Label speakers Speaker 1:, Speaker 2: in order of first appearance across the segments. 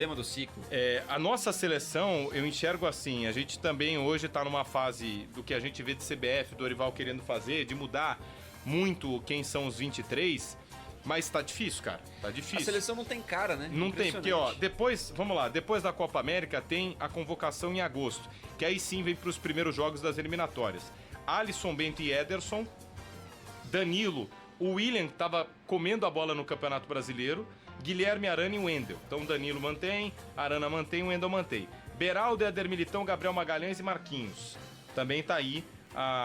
Speaker 1: Tema do ciclo.
Speaker 2: A nossa seleção, eu enxergo assim, a gente também hoje está numa fase do que a gente vê de CBF, do Dorival querendo fazer, de mudar muito quem são os 23, mas tá difícil, cara, tá difícil.
Speaker 1: A seleção não tem cara, né?
Speaker 2: Não tem, porque depois da Copa América tem a convocação em agosto, que aí sim vem para os primeiros jogos das eliminatórias. Alisson, Bento e Ederson, Danilo, o William estava comendo a bola no Campeonato Brasileiro, Guilherme, Arana e Wendel. Então Danilo mantém, Arana mantém, Wendel mantém. Beraldo, Éder Militão, Gabriel Magalhães e Marquinhos. Também tá aí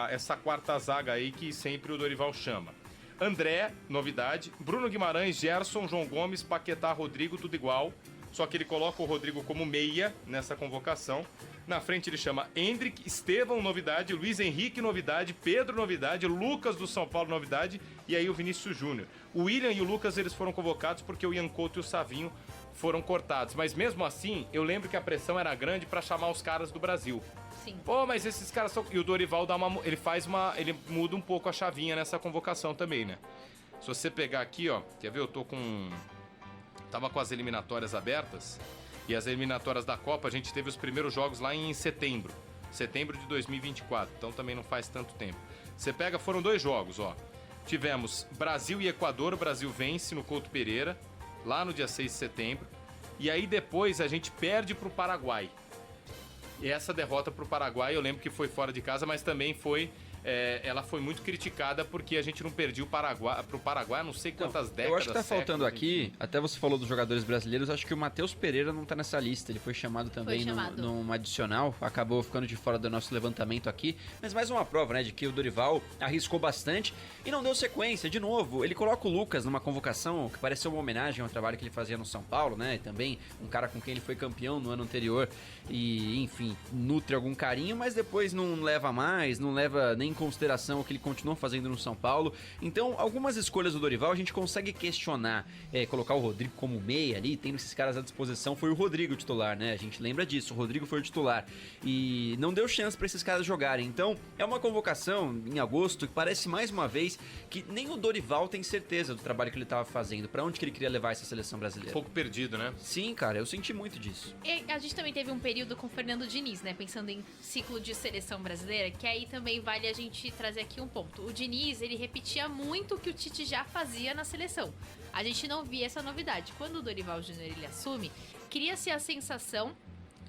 Speaker 2: essa quarta zaga aí que sempre o Dorival chama. André, novidade. Bruno Guimarães, Gerson, João Gomes, Paquetá, Rodrigo, tudo igual. Só que ele coloca o Rodrigo como meia nessa convocação. Na frente ele chama Endrick, Estevão, novidade, Luiz Henrique, novidade, Pedro, novidade, Lucas do São Paulo, novidade, e aí o Vinícius Júnior. O William e o Lucas eles foram convocados porque o Ian Couto e o Savinho foram cortados. Mas mesmo assim, eu lembro que a pressão era grande para chamar os caras do Brasil.
Speaker 3: Sim.
Speaker 2: Pô, mas esses caras são... E o Dorival ele muda um pouco a chavinha nessa convocação também, né? Se você pegar aqui, ó, quer ver? Tava com as eliminatórias abertas. E as eliminatórias da Copa, a gente teve os primeiros jogos lá em setembro de 2024, então também não faz tanto tempo. Você pega, foram 2 jogos, ó. Tivemos Brasil e Equador, o Brasil vence no Couto Pereira, lá no dia 6 de setembro. E aí depois a gente perde pro Paraguai. E essa derrota pro Paraguai, eu lembro que foi fora de casa, mas também foi... ela foi muito criticada porque a gente não perdia pro Paraguai não sei quantas décadas.
Speaker 1: Eu acho que tá faltando aqui, até você falou dos jogadores brasileiros, acho que o Matheus Pereira não tá nessa lista, ele foi chamado também num adicional, acabou ficando de fora do nosso levantamento aqui, mas mais uma prova, né, de que o Dorival arriscou bastante e não deu sequência, de novo, ele coloca o Lucas numa convocação que parece ser uma homenagem ao trabalho que ele fazia no São Paulo, né, e também um cara com quem ele foi campeão no ano anterior e, enfim, nutre algum carinho, mas depois não leva mais, não leva nem em consideração o que ele continuou fazendo no São Paulo. Então, algumas escolhas do Dorival a gente consegue questionar, colocar o Rodrigo como meia ali, tendo esses caras à disposição, foi o Rodrigo titular, né? A gente lembra disso, o Rodrigo foi o titular e não deu chance para esses caras jogarem. Então, é uma convocação em agosto que parece mais uma vez que nem o Dorival tem certeza do trabalho que ele estava fazendo, para onde que ele queria levar essa seleção brasileira.
Speaker 2: Um pouco perdido, né?
Speaker 1: Sim, cara, eu senti muito disso.
Speaker 3: E a gente também teve um período com o Fernando Diniz, né? Pensando em ciclo de seleção brasileira, que aí também vale a gente trazer aqui um ponto. O Diniz, ele repetia muito o que o Tite já fazia na seleção. A gente não via essa novidade. Quando o Dorival Júnior ele assume, cria-se a sensação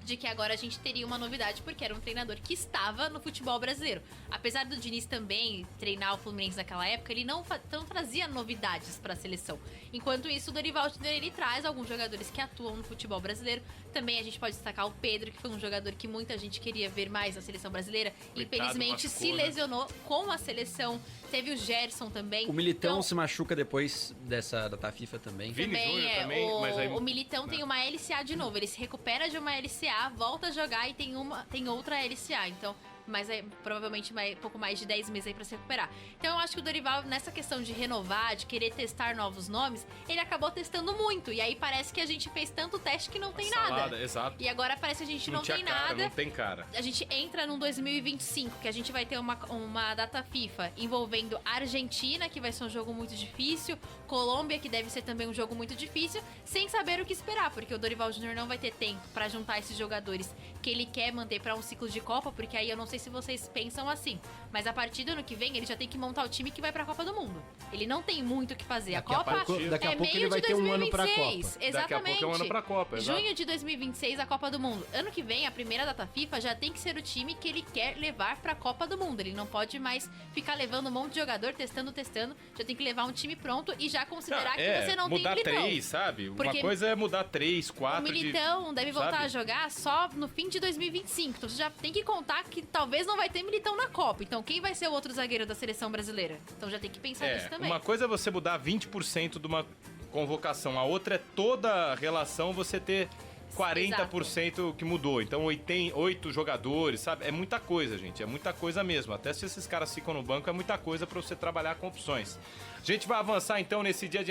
Speaker 3: de que agora a gente teria uma novidade, porque era um treinador que estava no futebol brasileiro. Apesar do Diniz também treinar o Fluminense naquela época, ele não trazia novidades para a seleção. Enquanto isso, o Dorival Júnior, ele traz alguns jogadores que atuam no futebol brasileiro. Também a gente pode destacar o Pedro, que foi um jogador que muita gente queria ver mais na seleção brasileira. Infelizmente, se lesionou com a seleção. Teve o Gerson também.
Speaker 1: O Militão se machuca depois dessa data FIFA também.
Speaker 2: Vini Júnior também.
Speaker 3: O Militão tem uma LCA de novo. Ele se recupera de uma LCA, volta a jogar e tem outra LCA. Então, mas é provavelmente pouco mais de 10 meses aí pra se recuperar. Então eu acho que o Dorival, nessa questão de renovar, de querer testar novos nomes, ele acabou testando muito. E aí parece que a gente fez tanto teste que não tem nada.
Speaker 2: Exato.
Speaker 3: E agora parece que a gente não tem nada.
Speaker 2: Não tem cara.
Speaker 3: A gente entra num 2025, que a gente vai ter uma data FIFA envolvendo Argentina, que vai ser um jogo muito difícil, Colômbia, que deve ser também um jogo muito difícil, sem saber o que esperar, porque o Dorival Júnior não vai ter tempo pra juntar esses jogadores que ele quer manter pra um ciclo de Copa, porque aí eu não sei se vocês pensam assim, mas a partir do ano que vem ele já tem que montar o time que vai pra Copa do Mundo. Ele não tem muito o que fazer.
Speaker 4: Daqui
Speaker 3: a Copa
Speaker 4: daqui a
Speaker 3: é
Speaker 4: pouco
Speaker 3: meio
Speaker 4: ele vai
Speaker 3: de
Speaker 4: ter um ano
Speaker 3: 2026.
Speaker 4: pra Copa.
Speaker 3: Exatamente.
Speaker 2: Daqui a pouco é um ano pra Copa, exato.
Speaker 3: Junho de 2026 a Copa do Mundo. Ano que vem, a primeira data FIFA já tem que ser o time que ele quer levar pra Copa do Mundo. Ele não pode mais ficar levando um monte de jogador, testando. Já tem que levar um time pronto e já considerar que você não tem
Speaker 2: Militão. Mudar 3, sabe?
Speaker 3: Porque
Speaker 2: uma coisa é mudar 3, 4...
Speaker 3: O Militão deve voltar a jogar só no fim de 2025. Então você já tem que contar que talvez não vai ter Militão na Copa. Então quem vai ser o outro zagueiro da seleção brasileira? Então já tem que pensar nisso também.
Speaker 2: Uma coisa é você mudar 20% de uma convocação, a outra é toda a relação você ter 40% que mudou. Então 8 jogadores, sabe? É muita coisa, gente. É muita coisa mesmo. Até se esses caras ficam no banco, é muita coisa pra você trabalhar com opções. A gente vai avançar então nesse dia de